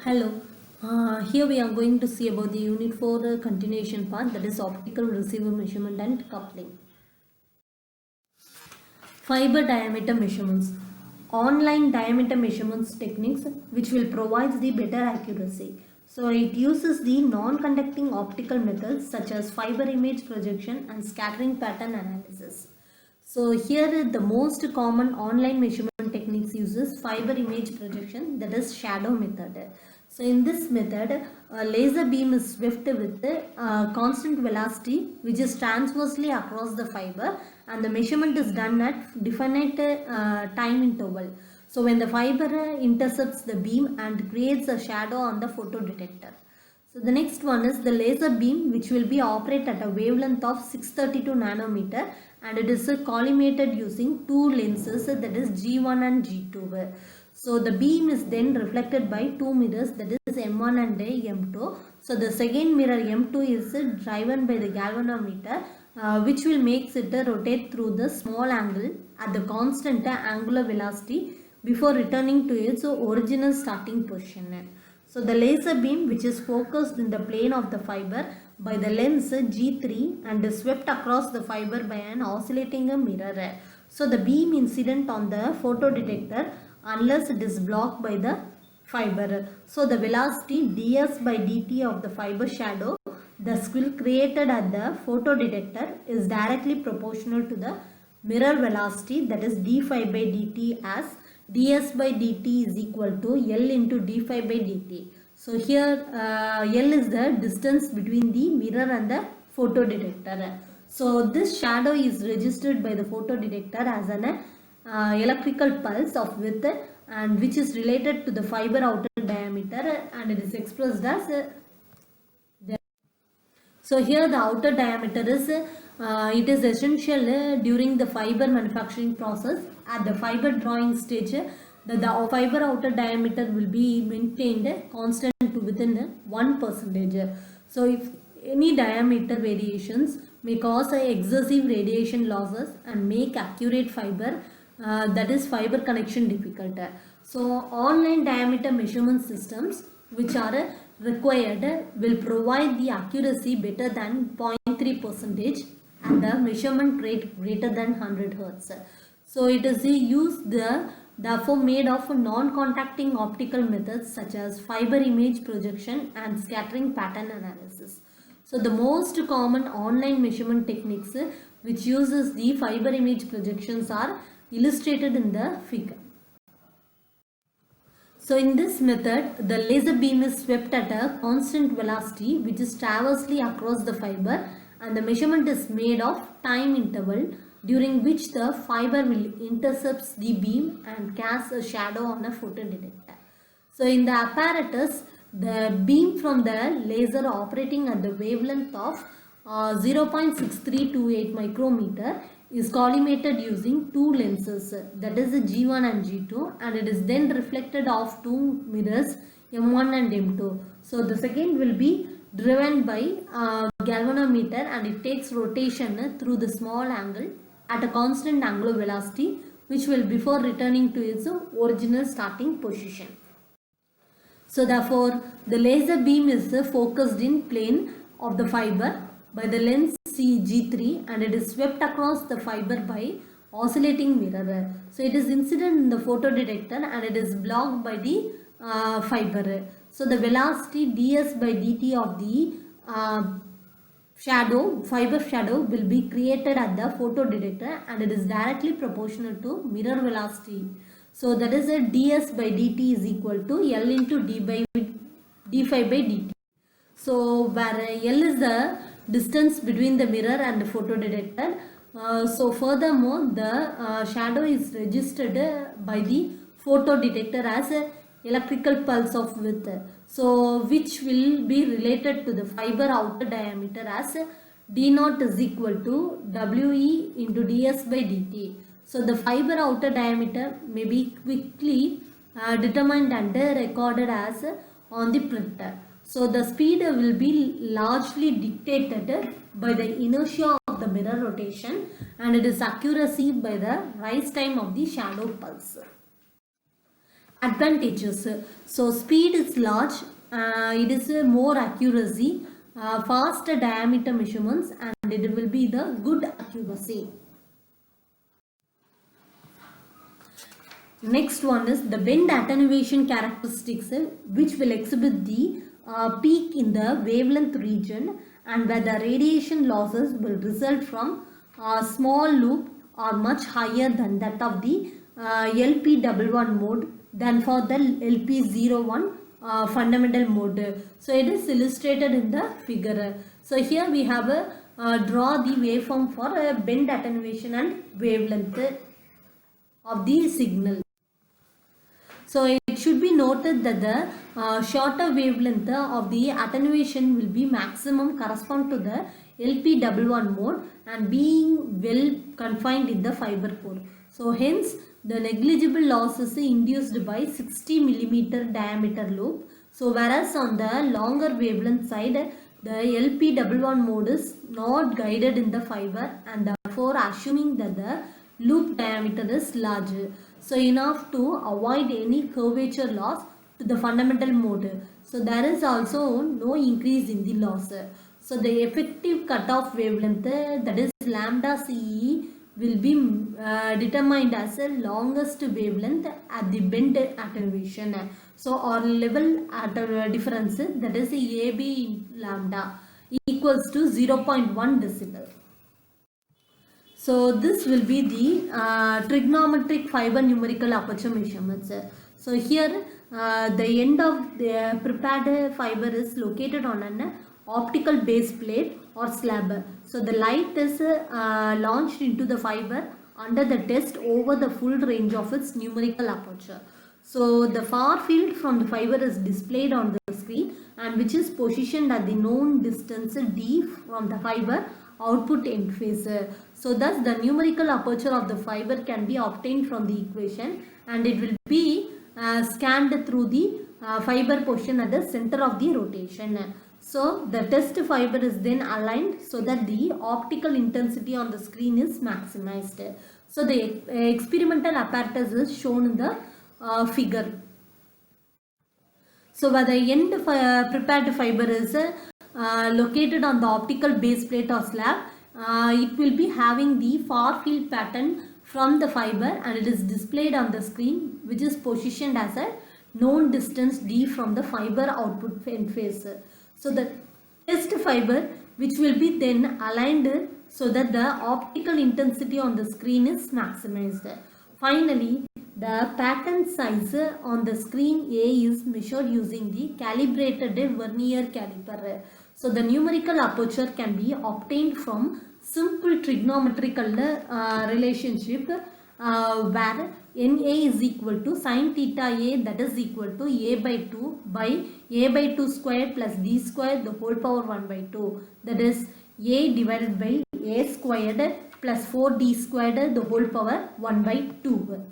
Hello. Here we are going to see about the Unit 4 continuation part, that is optical receiver measurement and coupling. Fiber diameter measurements. Online diameter measurements techniques which will provide the better accuracy. So it uses the non-conducting optical methods such as fiber image projection and scattering pattern analysis. So here the most common online measurement techniques uses fiber image projection, that is shadow method. So in this method, a laser beam is swept with constant velocity which is transversely across the fiber, and the measurement is done at definite time interval. So when the fiber intercepts the beam and creates a shadow on the photodetector. So the next one is the laser beam, which will be operate at a wavelength of 632 nanometer, and it is collimated using two lenses, that is G1 and G2. So the beam is then reflected by two mirrors, that is M1 and M2. So the second mirror M2 is driven by the galvanometer, which will make it rotate through the small angle at the constant angular velocity before returning to its original starting position. So the laser beam, which is focused in the plane of the fiber by the lens G3 and is swept across the fiber by an oscillating mirror. So the beam incident on the photodetector unless it is blocked by the fiber. So the velocity ds by dt of the fiber shadow, the squill created at the photodetector, is directly proportional to the mirror velocity, that is d phi by dt, as ds by dt is equal to L into d phi by dt. So here L is the distance between the mirror and the photodetector. So this shadow is registered by the photodetector as an electrical pulse of width, and which is related to the fiber outer diameter, and it is expressed as so here the outer diameter is it is essential during the fiber manufacturing process. At the fiber drawing stage, the fiber outer diameter will be maintained constant to within 1%. So if any diameter variations may cause excessive radiation losses and make accurate fiber, that is fiber connection difficult. So online diameter measurement systems which are required will provide the accuracy better than 0.3% and the measurement rate greater than 100 Hz. So it is therefore made of non-contacting optical methods such as fiber image projection and scattering pattern analysis. So the most common online measurement techniques which uses the fiber image projections are illustrated in the figure. So in this method, the laser beam is swept at a constant velocity which is transversely across the fiber, and the measurement is made of time interval during which the fiber will intercepts the beam and casts a shadow on a photodetector. So in the apparatus, the beam from the laser operating at the wavelength of 0.6328 micrometer is collimated using two lenses, that is G1 and G2, and it is then reflected off two mirrors M1 and M2. So the second will be driven by galvanometer, and it takes rotation through the small angle at a constant angular velocity which will before returning to its original starting position. So therefore the laser beam is focused in plane of the fiber by the lens G3, and it is swept across the fiber by oscillating mirror. So it is incident in the photodetector and it is blocked by the fiber. So the velocity ds by dt of the fiber shadow will be created at the photodetector, and it is directly proportional to mirror velocity. So that is a ds by dt is equal to L into d phi by dt. So where L is the distance between the mirror and the photodetector. So furthermore, the shadow is registered by the photodetector as a electrical pulse of width, so which will be related to the fiber outer diameter as d0 is equal to we into ds by dt. So the fiber outer diameter may be quickly determined and recorded as on the printer. So the speed will be largely dictated by the inertia of the mirror rotation, and it is accuracy by the rise time of the shadow pulse. Advantages. So speed is large, it is more accuracy, faster diameter measurements, and it will be the good accuracy. Next one is the bend attenuation characteristics, which will exhibit the peak in the wavelength region, and where the radiation losses will result from a small loop or much higher than that of the LP11 mode than for the LP01 fundamental mode. So it is illustrated in the figure. So here we have a draw the waveform for a bend attenuation and wavelength of the signal. So it should be noted that the shorter wavelength of the attenuation will be maximum correspond to the LP11 mode and being well confined in the fiber core. So hence the negligible loss is induced by 60 millimeter diameter loop. So whereas on the longer wavelength side, the LP11 mode is not guided in the fiber, and therefore assuming that the loop diameter is larger. So enough to avoid any curvature loss to the fundamental mode. So there is also no increase in the loss. So the effective cutoff wavelength, that is lambda CE, will be determined as the longest wavelength at the bend attenuation. So our level difference, that is AB lambda, equals to 0.1 decibel. So this will be the trigonometric fiber numerical aperture measurements. So here the end of the prepared fiber is located on an optical base plate or slab. So the light is launched into the fiber under the test over the full range of its numerical aperture. So the far field from the fiber is displayed on the screen, and which is positioned at the known distance d from the fiber output end phase. So thus the numerical aperture of the fiber can be obtained from the equation, and it will be scanned through the fiber portion at the center of the rotation. So the test fiber is then aligned so that the optical intensity on the screen is maximized. So the experimental apparatus is shown in the figure. So where the end prepared fiber is located on the optical base plate or slab, it will be having the far field pattern from the fiber, and it is displayed on the screen, which is positioned as a known distance d from the fiber output end phase. So the test fiber, which will be then aligned so that the optical intensity on the screen is maximized. Finally, the pattern size on the screen A is measured using the calibrated vernier caliper. So the numerical aperture can be obtained from simple trigonometrical relationship where NA is equal to sin theta A, that is equal to A by 2 by A by 2 square plus D square the whole power 1 by 2, that is A divided by A squared plus 4D squared the whole power 1 by 2.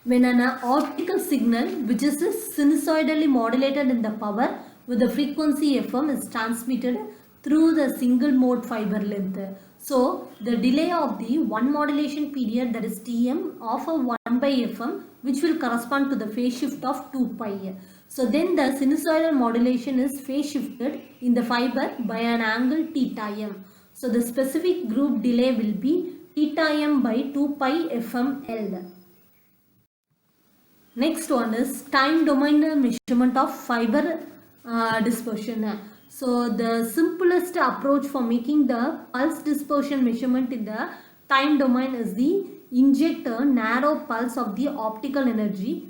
When an optical signal, which is sinusoidally modulated in the power with the frequency FM, is transmitted through the single mode fiber length. So the delay of the one modulation period, that is Tm, of a 1 by Fm, which will correspond to the phase shift of 2 pi. So then the sinusoidal modulation is phase shifted in the fiber by an angle theta m. So the specific group delay will be theta m by 2 pi Fm L. Next one is time domain measurement of fiber dispersion. So the simplest approach for making the pulse dispersion measurement in the time domain is the inject a narrow pulse of the optical energy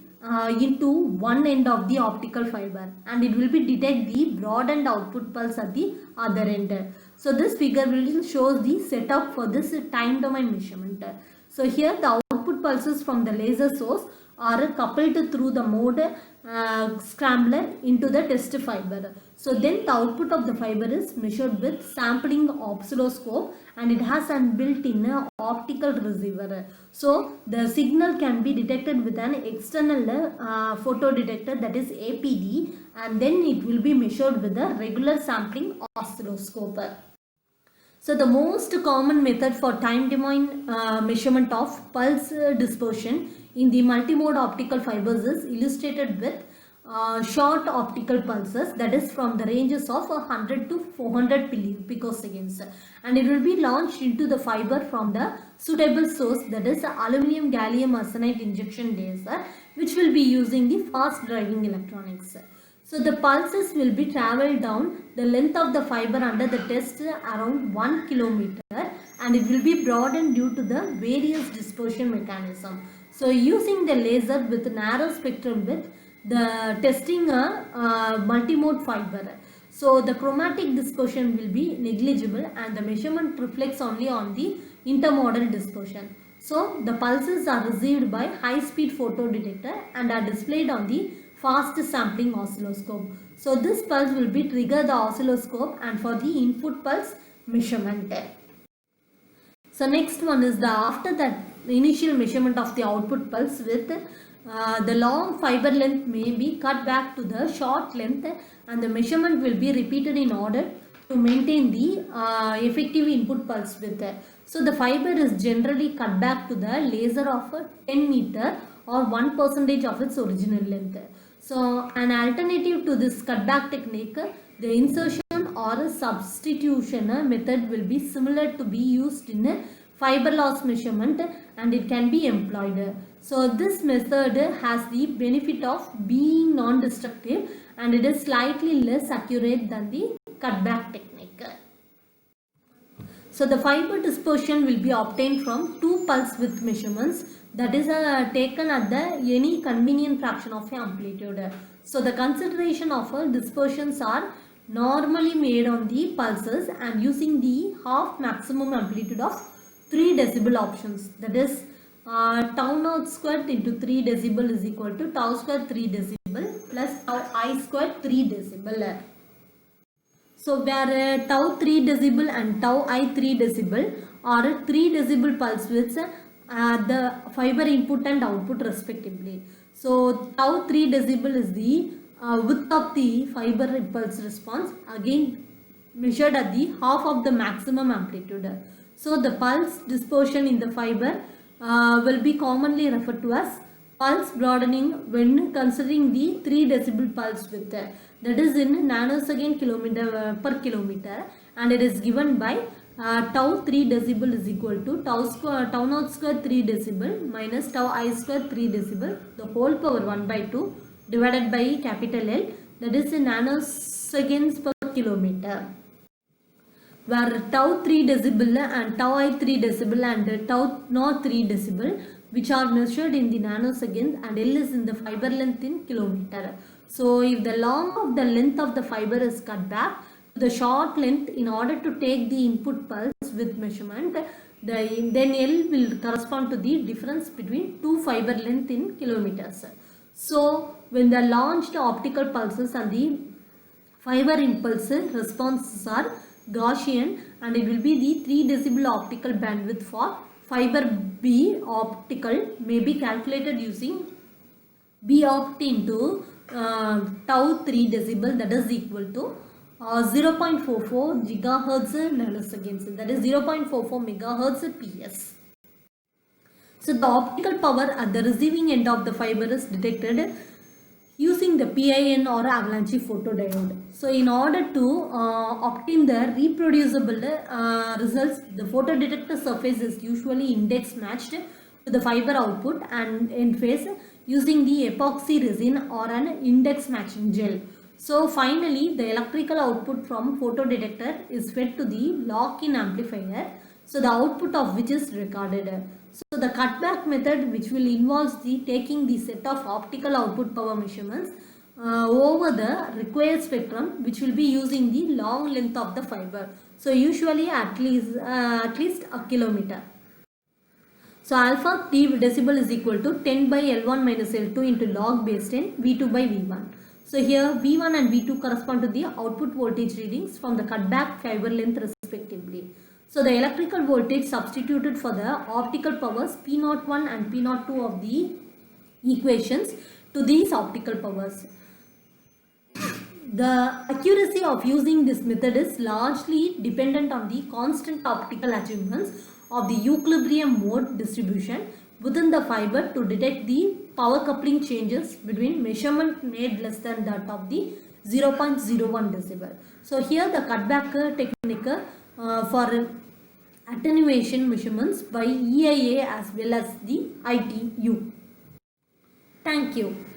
into one end of the optical fiber, and it will be detect the broadened output pulse at the other end. So this figure will show the setup for this time domain measurement. So here the output pulses from the laser source are coupled through the mode scrambler into the test fiber. So then the output of the fiber is measured with sampling oscilloscope, and it has an built-in optical receiver. So the signal can be detected with an external photo detector, that is APD, and then it will be measured with a regular sampling oscilloscope. So the most common method for time domain measurement of pulse dispersion in the multimode optical fibers is illustrated with short optical pulses, that is from the ranges of 100 to 400 picoseconds, and it will be launched into the fiber from the suitable source, that is aluminum gallium arsenide injection laser, which will be using the fast driving electronics. So the pulses will be traveled down the length of the fiber under the test around 1 kilometer, and it will be broadened due to the various dispersion mechanism. So using the laser with narrow spectrum width, the testing a multimode fiber. So the chromatic dispersion will be negligible and the measurement reflects only on the intermodal dispersion. So the pulses are received by high speed photo detector and are displayed on the fast sampling oscilloscope. So this pulse will be trigger the oscilloscope and for the input pulse measurement. So next one is the after that initial measurement of the output pulse with the long fiber length may be cut back to the short length and the measurement will be repeated in order to maintain the effective input pulse width. So the fiber is generally cut back to the laser of 10 meter or 1% of its original length. So an alternative to this cutback technique, the insertion or substitution method will be similar to be used in fiber loss measurement and it can be employed. So this method has the benefit of being non-destructive and it is slightly less accurate than the cutback technique. So the fiber dispersion will be obtained from two pulse width measurements, that is taken at the any convenient fraction of amplitude. So the consideration of dispersions are normally made on the pulses and using the half maximum amplitude of 3 decibel options, that is tau naught squared into 3 decibel is equal to tau squared 3 decibel plus tau I squared 3 decibel. So where tau 3 decibel and tau I 3 decibel are 3 decibel pulse widths the fiber input and output respectively. So tau 3 decibel is the width of the fiber impulse response, again measured at the half of the maximum amplitude. So the pulse dispersion in the fiber will be commonly referred to as pulse broadening when considering the 3 decibel pulse width, that is in nanosecond per kilometer, and it is given by tau 3 decibel is equal to tau naught square 3 decibel minus tau I square 3 decibel the whole power 1 by 2 divided by capital L, that is in nanoseconds per kilometer, where tau 3 decibel and tau I 3 decibel and tau naught 3 decibel which are measured in the nanoseconds and L is in the fiber length in kilometer. So if the length of the length of the fiber is cut back to the short length in order to take the input pulse with measurement, then L will correspond to the difference between two fiber length in kilometers. So when the launched optical pulses and the fiber impulse responses are Gaussian and it will be the 3 decibel optical bandwidth for fiber B optical may be calculated using B opt into tau 3 decibel, that is equal to 0.44 gigahertz nanoseconds, that is 0.44 megahertz PS. So the optical power at the receiving end of the fiber is detected using the PIN or avalanche photodiode. So in order to obtain the reproducible results, the photodetector surface is usually index matched to the fiber output and end phase using the epoxy resin or an index matching gel. So finally the electrical output from photodetector is fed to the lock-in amplifier, so the output of which is recorded. So the cutback method, which will involve the taking the set of optical output power measurements over the required spectrum, which will be using the long length of the fiber. So usually at least a kilometer. So alpha T decibel is equal to 10 by L1 minus L2 into log base 10 V2 by V1. So here V1 and V2 correspond to the output voltage readings from the cutback fiber length respectively. So the electrical voltage substituted for the optical powers P01 and P02 of the equations to these optical powers. The accuracy of using this method is largely dependent on the constant optical achievements of the equilibrium mode distribution, within the fiber to detect the power coupling changes between measurement made less than that of the 0.01 decibel. So here the cutback technique for attenuation measurements by EIA as well as the ITU. Thank you.